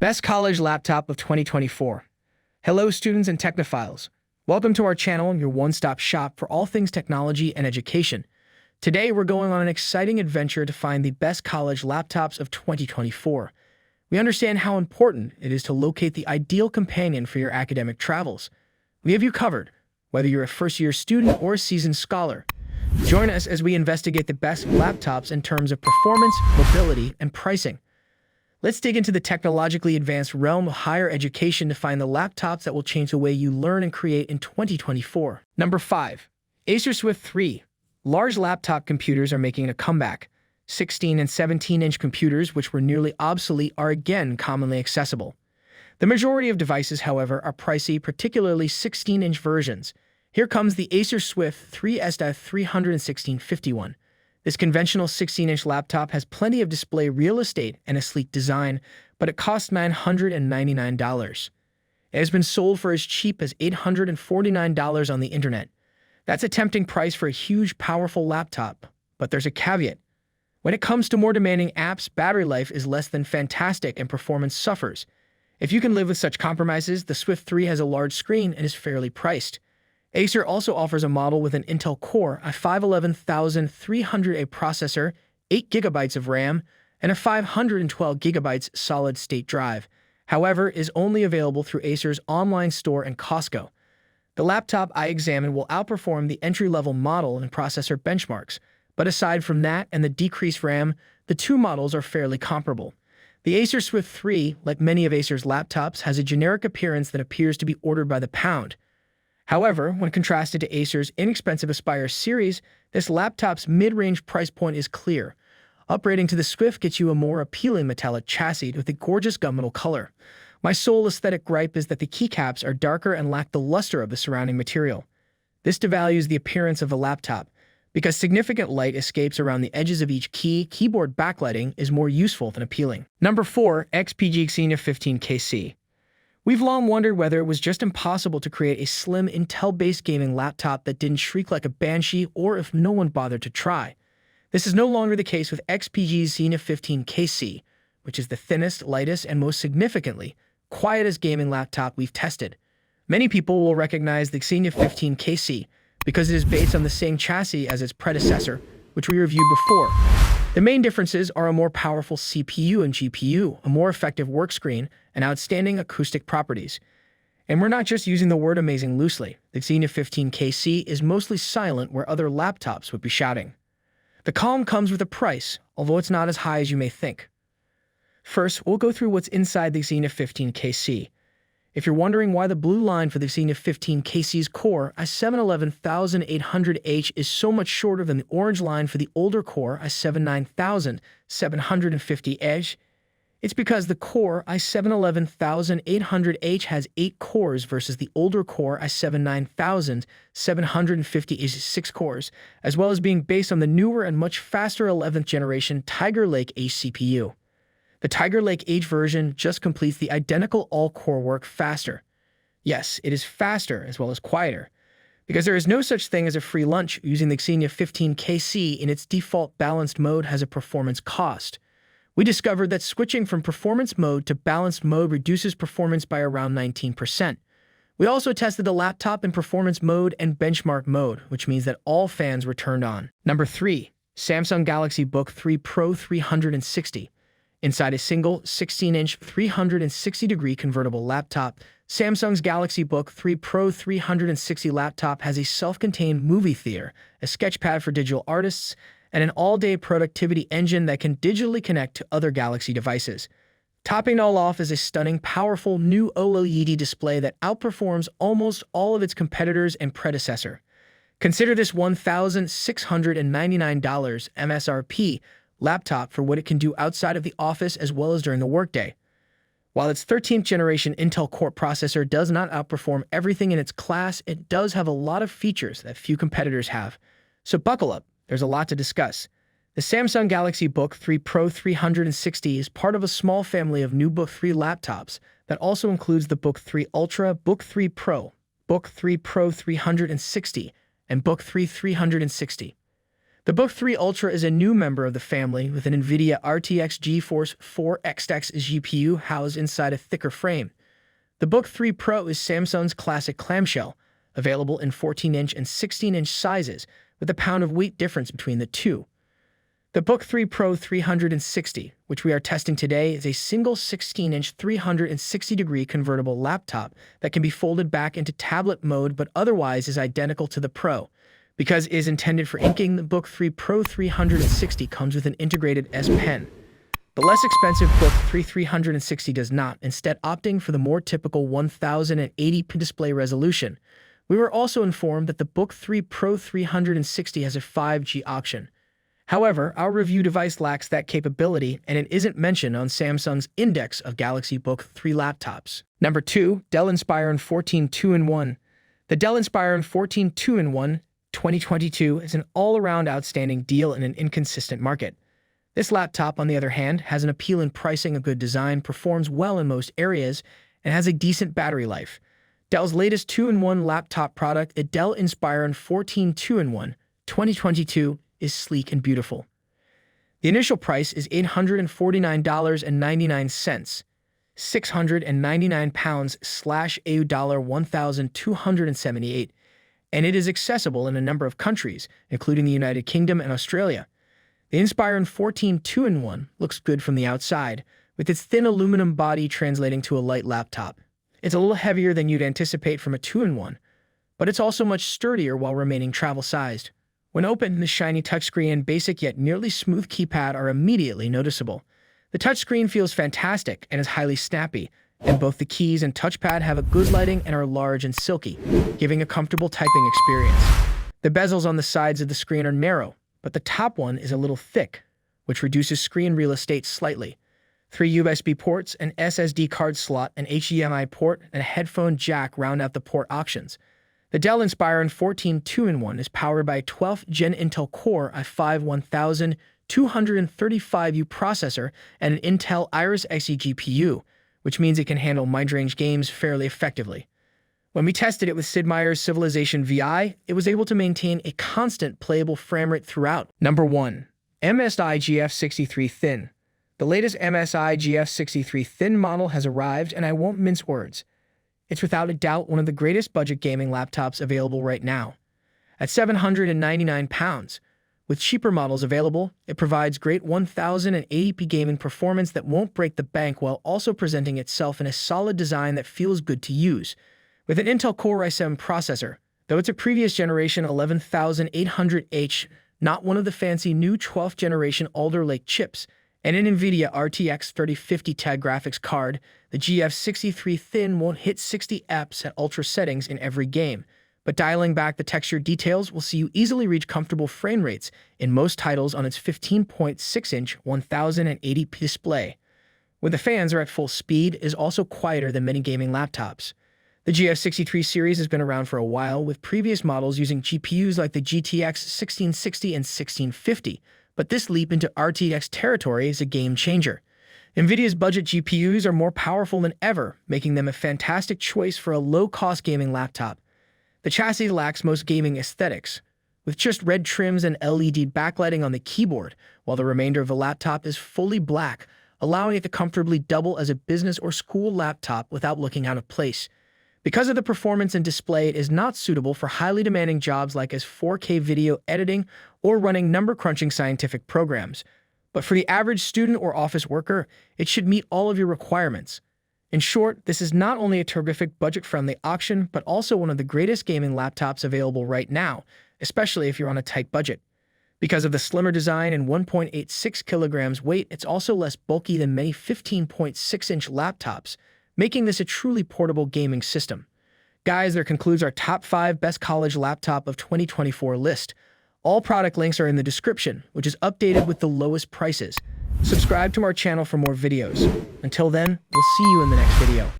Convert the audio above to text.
Best College Laptop of 2024. Hello, students and technophiles. Welcome to our channel, your one-stop shop for all things technology and education. Today, we're going on an exciting adventure to find the best college laptops of 2024. We understand how important it is to locate the ideal companion for your academic travels. We have you covered, whether you're a first-year student or a seasoned scholar. Join us as we investigate the best laptops in terms of performance, mobility, and pricing. Let's dig into the technologically advanced realm of higher education to find the laptops that will change the way you learn and create in 2024. Number 5. Acer Swift 3. Large laptop computers are making a comeback. 16 and 17-inch computers, which were nearly obsolete, are again commonly accessible. The majority of devices, however, are pricey, particularly 16-inch versions. Here comes the Acer Swift 3S-31651. This conventional 16-inch laptop has plenty of display real estate and a sleek design, but it costs $999. It has been sold for as cheap as $849 on the internet. That's a tempting price for a huge, powerful laptop, but there's a caveat. When it comes to more demanding apps, battery life is less than fantastic and performance suffers. If you can live with such compromises, the Swift 3 has a large screen and is fairly priced. Acer also offers a model with an Intel Core i5-11300A processor, 8 GB of RAM, and a 512 GB solid-state drive. However, is only available through Acer's online store and Costco. The laptop I examined will outperform the entry-level model in processor benchmarks, but aside from that and the decreased RAM, the two models are fairly comparable. The Acer Swift 3, like many of Acer's laptops, has a generic appearance that appears to be ordered by the pound. However, when contrasted to Acer's inexpensive Aspire series, this laptop's mid-range price point is clear. Upgrading to the Swift gets you a more appealing metallic chassis with a gorgeous gunmetal color. My sole aesthetic gripe is that the keycaps are darker and lack the luster of the surrounding material. This devalues the appearance of the laptop. Because significant light escapes around the edges of each key, keyboard backlighting is more useful than appealing. Number 4. XPG Xenia 15KC. We've long wondered whether it was just impossible to create a slim Intel-based gaming laptop that didn't shriek like a banshee, or if no one bothered to try. This is no longer the case with XPG's Xenia 15KC, which is the thinnest, lightest, and most significantly, quietest gaming laptop we've tested. Many people will recognize the Xenia 15KC because it is based on the same chassis as its predecessor, which we reviewed before. The main differences are a more powerful CPU and GPU, a more effective work screen, and outstanding acoustic properties. And we're not just using the word amazing loosely. The Xenia 15KC is mostly silent where other laptops would be shouting. The calm comes with a price, although it's not as high as you may think. First, we'll go through what's inside the Xenia 15KC. If you're wondering why the blue line for the Xenia 15KC's Core i7-11800H is so much shorter than the orange line for the older Core i7-9750H, it's because the Core i7-11800H has 8 cores versus the older Core i7-9750 is 6 cores, as well as being based on the newer and much faster 11th generation Tiger Lake H CPU. The Tiger Lake H version just completes the identical all-core work faster. Yes, it is faster as well as quieter, because there is no such thing as a free lunch. Using the Xenia 15KC in its default balanced mode has a performance cost. We discovered that switching from performance mode to balanced mode reduces performance by around 19%. We also tested the laptop in performance mode and benchmark mode, which means that all fans were turned on. Number 3. Samsung Galaxy Book 3 Pro 360. Inside a single 16-inch 360-degree convertible laptop, Samsung's Galaxy Book 3 Pro 360 laptop has a self-contained movie theater, a sketchpad for digital artists, and an all-day productivity engine that can digitally connect to other Galaxy devices. Topping it all off is a stunning, powerful new OLED display that outperforms almost all of its competitors and predecessor. Consider this $1,699 MSRP laptop for what it can do outside of the office as well as during the workday. While its 13th generation Intel Core processor does not outperform everything in its class, it does have a lot of features that few competitors have. So buckle up, there's a lot to discuss. The Samsung Galaxy Book 3 Pro 360 is part of a small family of new Book 3 laptops that also includes the Book 3 Ultra, Book 3 Pro, Book 3 Pro 360, and Book 3 360. The Book 3 Ultra is a new member of the family with an NVIDIA RTX GeForce 4XX GPU housed inside a thicker frame. The Book 3 Pro is Samsung's classic clamshell, available in 14-inch and 16-inch sizes, with a pound of weight difference between the two. The Book 3 Pro 360, which we are testing today, is a single 16-inch 360-degree convertible laptop that can be folded back into tablet mode but otherwise is identical to the Pro. Because it is intended for inking, the Book 3 Pro 360 comes with an integrated S Pen. The less expensive Book 3 360 does not, instead opting for the more typical 1080p display resolution. We were also informed that the Book 3 Pro 360 has a 5G option. However, our review device lacks that capability, and it isn't mentioned on Samsung's index of Galaxy Book 3 laptops. Number 2. Dell Inspiron 14 2-in-1. The Dell Inspiron 14 2-in-1 2022 is an all-around outstanding deal in an inconsistent market. This laptop, on the other hand, has an appealing pricing, a good design, performs well in most areas, and has a decent battery life. Dell's latest 2-in-1 laptop product, the Dell Inspiron 14 2-in-1 2022, is sleek and beautiful. The initial price is $849.99, £699 $1,278, and it is accessible in a number of countries, including the United Kingdom and Australia. The Inspiron 14 2-in-1 looks good from the outside, with its thin aluminum body translating to a light laptop. It's a little heavier than you'd anticipate from a 2-in-1, but it's also much sturdier while remaining travel-sized. When opened, the shiny touchscreen and basic yet nearly smooth keypad are immediately noticeable. The touchscreen feels fantastic and is highly snappy, and both the keys and touchpad have a good lighting and are large and silky, giving a comfortable typing experience. The bezels on the sides of the screen are narrow, but the top one is a little thick, which reduces screen real estate slightly. 3 USB ports, an SSD card slot, an HDMI port, and a headphone jack round out the port options. The Dell Inspiron 14 2-in-1 is powered by a 12th Gen Intel Core i5 1235U processor and an Intel Iris Xe GPU, which means it can handle mid-range games fairly effectively. When we tested it with Sid Meier's Civilization VI, it was able to maintain a constant playable frame rate throughout. Number 1. MSI GF63 Thin. The latest MSI GF63 Thin model has arrived, and I won't mince words. It's without a doubt one of the greatest budget gaming laptops available right now. At £799, with cheaper models available, it provides great 1080p gaming performance that won't break the bank while also presenting itself in a solid design that feels good to use. With an Intel Core i7 processor, though it's a previous generation 11800H, not one of the fancy new 12th generation Alder Lake chips, and an NVIDIA RTX 3050 Ti graphics card, the GF63 Thin won't hit 60 fps at ultra settings in every game, but dialing back the texture details will see you easily reach comfortable frame rates in most titles on its 15.6-inch 1080p display. When the fans are at full speed, it is also quieter than many gaming laptops. The GF63 series has been around for a while, with previous models using GPUs like the GTX 1660 and 1650, but this leap into RTX territory is a game changer. NVIDIA's budget GPUs are more powerful than ever, making them a fantastic choice for a low-cost gaming laptop. The chassis lacks most gaming aesthetics, with just red trims and LED backlighting on the keyboard, while the remainder of the laptop is fully black, allowing it to comfortably double as a business or school laptop without looking out of place. Because of the performance and display, it is not suitable for highly demanding jobs like as 4K video editing or running number-crunching scientific programs. But for the average student or office worker, it should meet all of your requirements. In short, this is not only a terrific budget-friendly option, but also one of the greatest gaming laptops available right now, especially if you're on a tight budget. Because of the slimmer design and 1.86 kilograms weight, it's also less bulky than many 15.6-inch laptops, making this a truly portable gaming system. Guys, that concludes our top 5 best college laptop of 2024 list. All product links are in the description, which is updated with the lowest prices. Subscribe to our channel for more videos. Until then, we'll see you in the next video.